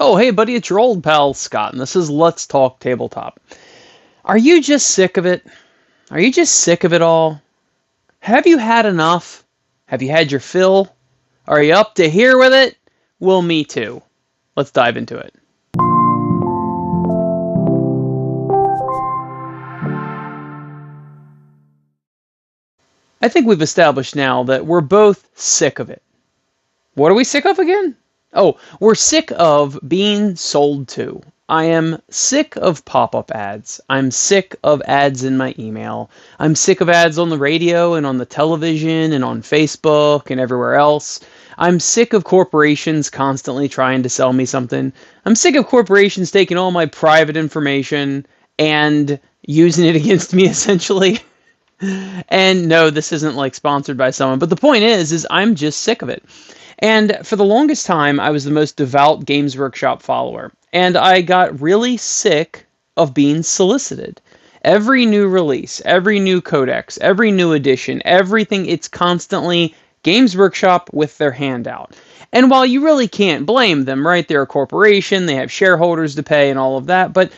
Oh, hey, buddy, it's your old pal Scott, and this is Let's Talk Tabletop. Are you just sick of it? Are you just sick of it all? Have you had enough? Have you had your fill? Are you up to here with it? Well, me too. Let's dive into it. I think we've established now that we're both sick of it. What are we sick of again? Oh, we're sick of being sold to. I am sick of pop-up ads. I'm sick of ads in my email. I'm sick of ads on the radio and on the television and on Facebook and everywhere else. I'm sick of corporations constantly trying to sell me something. I'm sick of corporations taking all my private information and using it against me, essentially. And no, this isn't like sponsored by someone, but the point is I'm just sick of it. And for the longest time, I was the most devout Games Workshop follower. And I got really sick of being solicited. Every new release, every new codex, every new edition, everything, it's constantly Games Workshop with their hand out. And while you really can't blame them, right? They're a corporation, they have shareholders to pay and all of that. But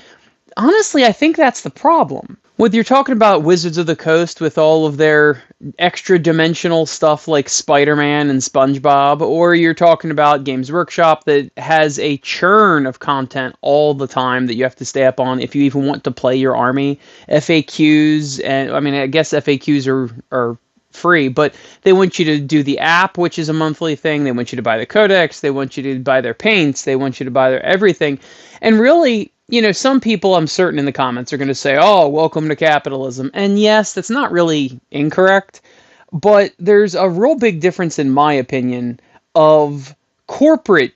honestly, I think that's the problem. Whether you're talking about Wizards of the Coast with all of their extra dimensional stuff like Spider-Man and SpongeBob, or you're talking about Games Workshop that has a churn of content all the time that you have to stay up on if you even want to play your army. FAQs, and I mean, I guess FAQs are free, but they want you to do the app, which is a monthly thing. They want you to buy the codex. They want you to buy their paints. They want you to buy their everything. And really, you know, some people, I'm certain in the comments, are going to say, oh, welcome to capitalism. And yes, that's not really incorrect, but there's a real big difference, in my opinion, of corporate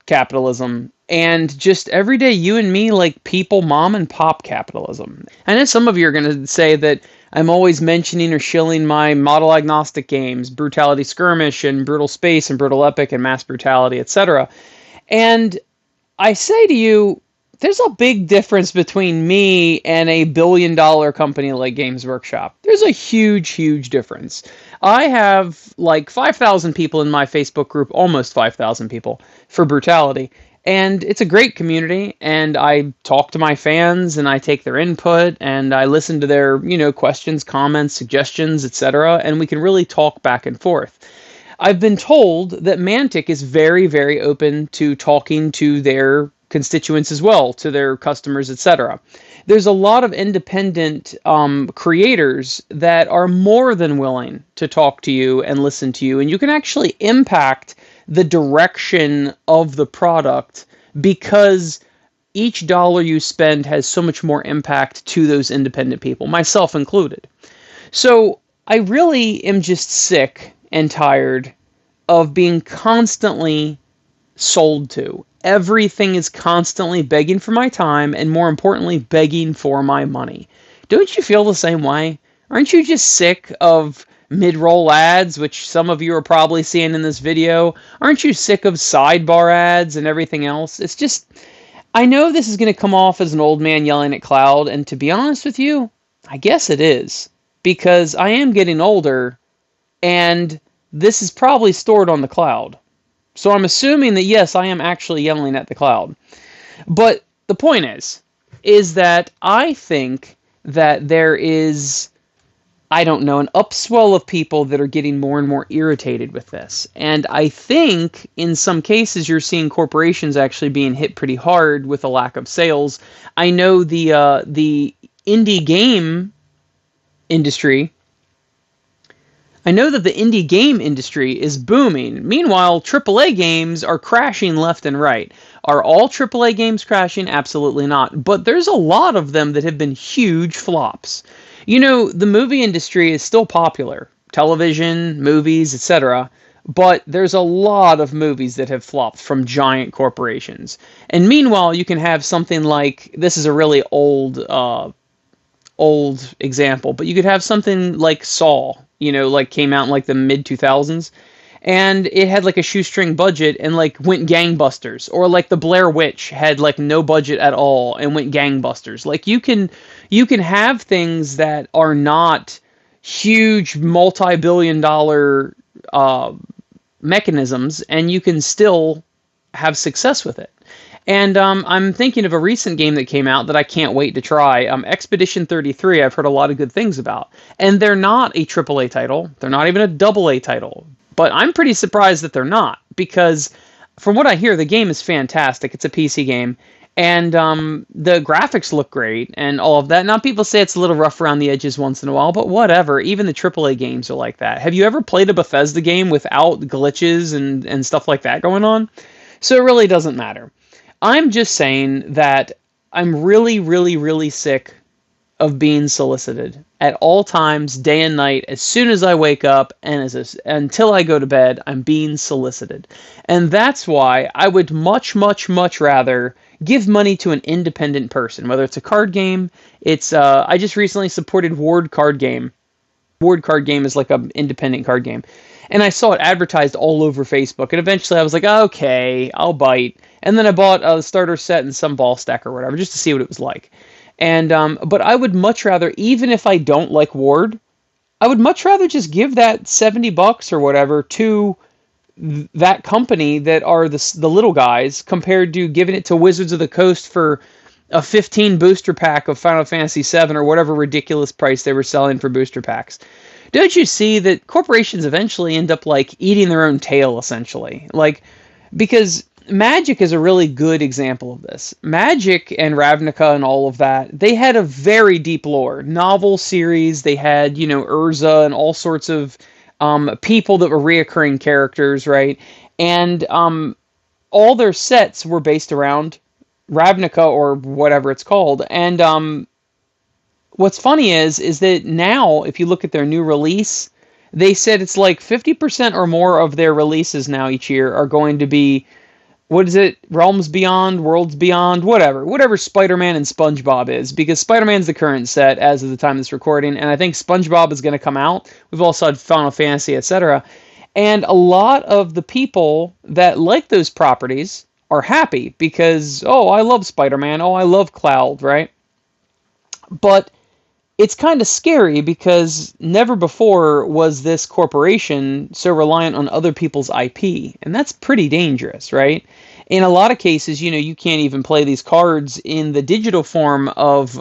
capitalism and just everyday you and me, like people, mom and pop capitalism. I know some of you are going to say that I'm always mentioning or shilling my model agnostic games, Brutality Skirmish and Brutal Space and Brutal Epic and Mass Brutality, etc. And I say to you, there's a big difference between me and a billion-dollar company like Games Workshop. There's a huge, huge difference. I have like 5,000 people in my Facebook group, almost 5,000 people, for Brutality. And it's a great community, and I talk to my fans, and I take their input, and I listen to their, questions, comments, suggestions, etc., and we can really talk back and forth. I've been told that Mantic is very, very open to talking to their constituents as well, to their customers, etc. There's a lot of independent creators that are more than willing to talk to you and listen to you, and you can actually impact the direction of the product because each dollar you spend has so much more impact to those independent people, myself included. So I really am just sick and tired of being constantly sold to. Everything is constantly begging for my time and, more importantly, begging for my money. Don't you feel the same way? Aren't you just sick of mid-roll ads, which some of you are probably seeing in this video? Aren't you sick of sidebar ads and everything else? It's just, I know this is going to come off as an old man yelling at cloud, and to be honest with you, I guess it is. Because I am getting older, and this is probably stored on the cloud. So I'm assuming that, yes, I am actually yelling at the cloud. But the point is that I think that there is, I don't know, an upswell of people that are getting more and more irritated with this. And I think in some cases you're seeing corporations actually being hit pretty hard with a lack of sales. I know the indie game industry, I know that the indie game industry is booming. Meanwhile, AAA games are crashing left and right. Are all AAA games crashing? Absolutely not. But there's a lot of them that have been huge flops. The movie industry is still popular. Television, movies, etc. But there's a lot of movies that have flopped from giant corporations. And meanwhile, you can have something like, this is a really old example, but you could have something like Saw, like came out in like the mid 2000s, and it had like a shoestring budget and like went gangbusters, or like the Blair Witch had like no budget at all and went gangbusters. Like you can have things that are not huge multi-billion dollar mechanisms, and you can still have success with it. And I'm thinking of a recent game that came out that I can't wait to try. Expedition 33, I've heard a lot of good things about. And they're not a AAA title. They're not even a AA title. But I'm pretty surprised that they're not, because from what I hear, the game is fantastic. It's a PC game. And the graphics look great and all of that. Now, people say it's a little rough around the edges once in a while, but whatever. Even the AAA games are like that. Have you ever played a Bethesda game without glitches and stuff like that going on? So it really doesn't matter. I'm just saying that I'm really, really, really sick of being solicited at all times, day and night. As soon as I wake up and until I go to bed, I'm being solicited. And that's why I would much, much, much rather give money to an independent person, whether it's a card game. I just recently supported Ward Card Game. Ward Card Game is like an independent card game. And I saw it advertised all over Facebook. And eventually I was like, okay, I'll bite. And then I bought a starter set and some ball stack or whatever, just to see what it was like. And but I would much rather, even if I don't like Ward, I would much rather just give that $70 or whatever to that company that are the little guys, compared to giving it to Wizards of the Coast for a 15 booster pack of Final Fantasy VII or whatever ridiculous price they were selling for booster packs. Don't you see that corporations eventually end up like eating their own tail, essentially? Like, because Magic is a really good example of this. Magic and Ravnica and all of that, they had a very deep lore. Novel series, they had, Urza and all sorts of people that were reoccurring characters, right? And all their sets were based around Ravnica or whatever it's called. And what's funny is that now, if you look at their new release, they said it's like 50% or more of their releases now each year are going to be, what is it? Realms Beyond, Worlds Beyond, whatever Spider-Man and SpongeBob is, because Spider-Man's the current set as of the time of this recording, and I think SpongeBob is going to come out. We've also had Final Fantasy, etc. And a lot of the people that like those properties are happy because, oh, I love Spider-Man, oh, I love Cloud, right? But it's kind of scary because never before was this corporation so reliant on other people's IP. And that's pretty dangerous, right? In a lot of cases, you can't even play these cards in the digital form of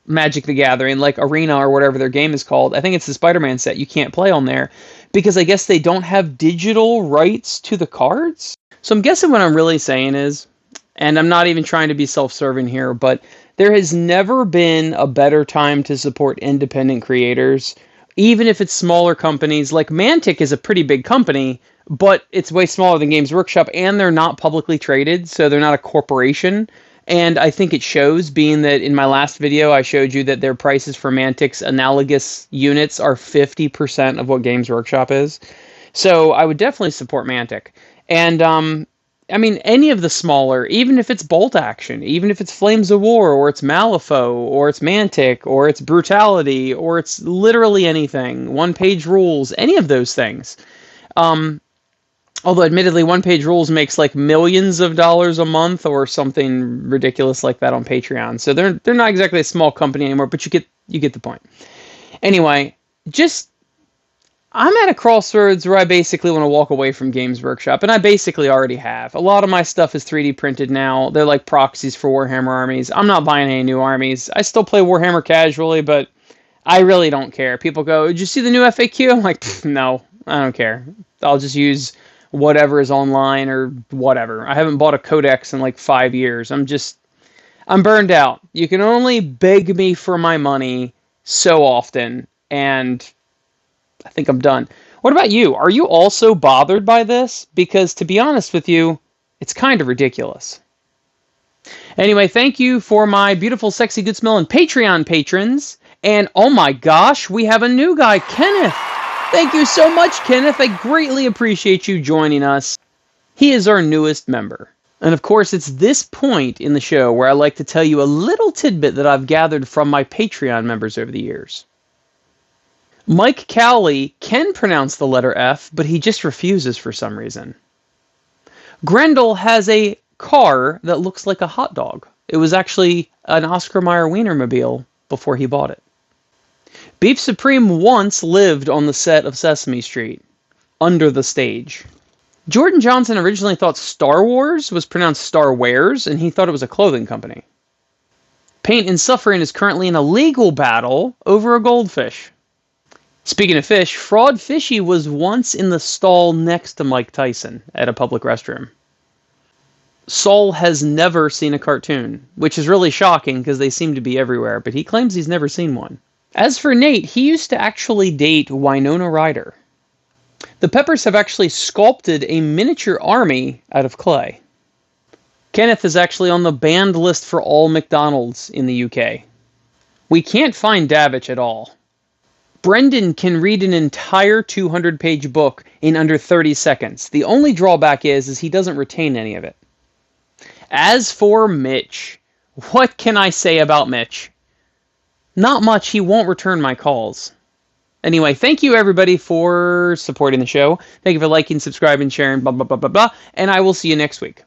Magic the Gathering, like Arena or whatever their game is called. I think it's the Spider-Man set. You can't play on there because I guess they don't have digital rights to the cards. So I'm guessing what I'm really saying is, and I'm not even trying to be self-serving here, but there has never been a better time to support independent creators, even if it's smaller companies. Like Mantic is a pretty big company, but it's way smaller than Games Workshop, and they're not publicly traded, so they're not a corporation. And I think it shows, being that in my last video I showed you that their prices for Mantic's analogous units are 50% of what Games Workshop is. So I would definitely support Mantic. And any of the smaller, even if it's Bolt Action, even if it's Flames of War, or it's Malifaux, or it's Mantic, or it's Brutality, or it's literally anything, One Page Rules, any of those things. Although admittedly, One Page Rules makes like millions of dollars a month or something ridiculous like that on Patreon. So they're not exactly a small company anymore, but you get the point. Anyway, I'm at a crossroads where I basically want to walk away from Games Workshop, and I basically already have. A lot of my stuff is 3D printed now. They're like proxies for Warhammer armies. I'm not buying any new armies. I still play Warhammer casually, but I really don't care. People go, did you see the new FAQ? I'm like, no, I don't care. I'll just use whatever is online or whatever. I haven't bought a codex in like 5 years. I'm burned out. You can only beg me for my money so often, and I think I'm done. What about you? Are you also bothered by this? Because to be honest with you, it's kind of ridiculous. Anyway, thank you for my beautiful, sexy, good-smelling Patreon patrons. And oh my gosh, we have a new guy, Kenneth. Thank you so much, Kenneth. I greatly appreciate you joining us. He is our newest member. And of course, it's this point in the show where I like to tell you a little tidbit that I've gathered from my Patreon members over the years. Mike Cowley can pronounce the letter F, but he just refuses for some reason. Grendel has a car that looks like a hot dog. It was actually an Oscar Mayer Wienermobile before he bought it. Beef Supreme once lived on the set of Sesame Street, under the stage. Jordan Johnson originally thought Star Wars was pronounced Star Wares, and he thought it was a clothing company. Pain and Suffering is currently in a legal battle over a goldfish. Speaking of fish, Fraud Fishy was once in the stall next to Mike Tyson at a public restroom. Saul has never seen a cartoon, which is really shocking because they seem to be everywhere, but he claims he's never seen one. As for Nate, he used to actually date Winona Ryder. The Peppers have actually sculpted a miniature army out of clay. Kenneth is actually on the banned list for all McDonald's in the UK. We can't find Davich at all. Brendan can read an entire 200-page book in under 30 seconds. The only drawback is he doesn't retain any of it. As for Mitch, what can I say about Mitch? Not much. He won't return my calls. Anyway, thank you everybody for supporting the show. Thank you for liking, subscribing, sharing, blah, blah, blah, blah, blah. And I will see you next week.